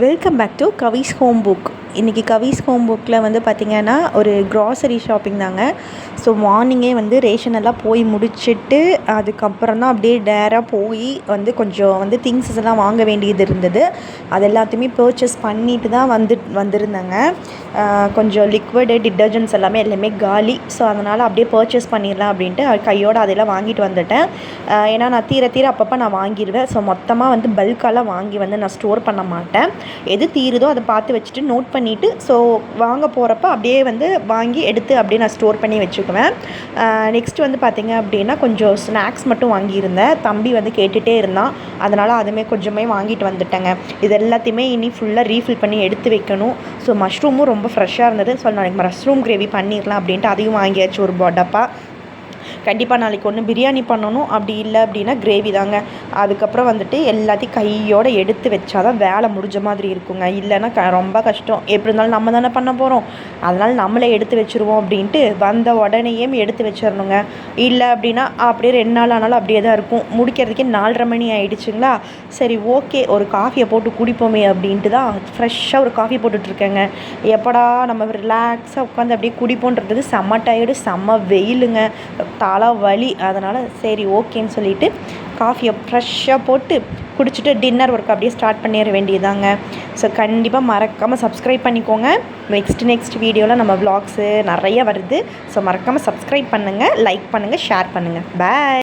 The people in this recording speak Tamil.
Welcome back to Kavi's home book. இன்றைக்கி கவிஸ் ஹோம் புக்கில் வந்து பார்த்திங்கன்னா ஒரு க்ராசரி ஷாப்பிங் தாங்க. ஸோ மார்னிங்கே வந்து ரேஷன் எல்லாம் போய் முடிச்சுட்டு அதுக்கப்புறம் தான் அப்படியே டேராக போய் வந்து கொஞ்சம் வந்து திங்ஸஸ் எல்லாம் வாங்க வேண்டியது இருந்தது. அது எல்லாத்தையுமே பர்ச்சேஸ் பண்ணிட்டு தான் வந்திருந்தேங்க. கொஞ்சம் லிக்விடு டிட்டர்ஜென்ட்ஸ் எல்லாமே காலி. ஸோ அதனால் அப்படியே பர்ச்சேஸ் பண்ணிடலாம் அப்படின்ட்டு கையோடு அதெல்லாம் வாங்கிட்டு வந்துட்டேன். ஏன்னா நான் தீர அப்பப்போ நான் வாங்கிடுவேன். ஸோ மொத்தமாக வந்து பல்காலாம் வாங்கி வந்து நான் ஸ்டோர் பண்ண மாட்டேன். எது தீருதோ அதை பார்த்து வச்சுட்டு நோட் பண்ணிவிட்டு ஸோ வாங்க போகிறப்ப அப்படியே வந்து வாங்கி எடுத்து அப்படியே நான் ஸ்டோர் பண்ணி வச்சுக்குவேன். நெக்ஸ்ட் வந்து பார்த்திங்க அப்படின்னா கொஞ்சம் ஸ்நாக்ஸ் மட்டும் வாங்கியிருந்தேன். தம்பி வந்து கேட்டுகிட்டே இருந்தான். அதனால் அதுவுமே கொஞ்சமே வாங்கிட்டு வந்துட்டேங்க. இது எல்லாத்தையுமே இனி ஃபுல்லாக ரீஃபில் பண்ணி எடுத்து வைக்கணும். ஸோ மஷ்ரூமும் ரொம்ப ஃப்ரெஷ்ஷாக இருந்தது. ஸோ நாளைக்கு மஷ்ரூம் கிரேவி பண்ணிடலாம் அப்படின்ட்டு அதையும் வாங்கியாச்சு ஒரு டப்பா. கண்டிப்பாக நாளைக்கு ஒன்று பிரியாணி பண்ணணும், அப்படி இல்லை அப்படின்னா கிரேவி தாங்க. அதுக்கப்புறம் வந்துட்டு எல்லாத்தையும் கையோடு எடுத்து வச்சா தான் வேலை முடிஞ்ச மாதிரி இருக்குங்க. இல்லைன்னா ரொம்ப கஷ்டம். எப்படி இருந்தாலும் நம்ம தானே பண்ண போகிறோம், அதனால் நம்மளே எடுத்து வச்சுருவோம் அப்படின்ட்டு வந்த உடனேயே எடுத்து வச்சிடணுங்க. இல்லை அப்படின்னா அப்படியே 2 நாள் ஆனாலும் அப்படியே தான் இருக்கும். முடிக்கிறதுக்கே 4:30 மணி ஆகிடுச்சுங்களா. சரி ஓகே, ஒரு காஃபியை போட்டு குடிப்போமே அப்படின்ட்டு தான் ஃப்ரெஷ்ஷாக ஒரு காஃபி போட்டுட்ருக்கேங்க. எப்படா நம்ம ரிலாக்ஸாக உட்காந்து அப்படியே குடிப்போன்றது செம்ம டயர்டு, செம்ம வெயிலுங்க, தலை வலி. அதனால் சரி ஓகேன்னு சொல்லிவிட்டு காஃபியை ஃப்ரெஷ்ஷாக போட்டு குடிச்சிட்டு டின்னர் ஒர்க் அப்படியே ஸ்டார்ட் பண்ணிட வேண்டியதாங்க. ஸோ கண்டிப்பாக மறக்காமல் சப்ஸ்கிரைப் பண்ணிக்கோங்க. நெக்ஸ்ட் வீடியோவில் நம்ம விலாக்ஸு நிறைய வருது. ஸோ மறக்காமல் சப்ஸ்கிரைப் பண்ணுங்கள், லைக் பண்ணுங்கள், ஷேர் பண்ணுங்கள். பாய்.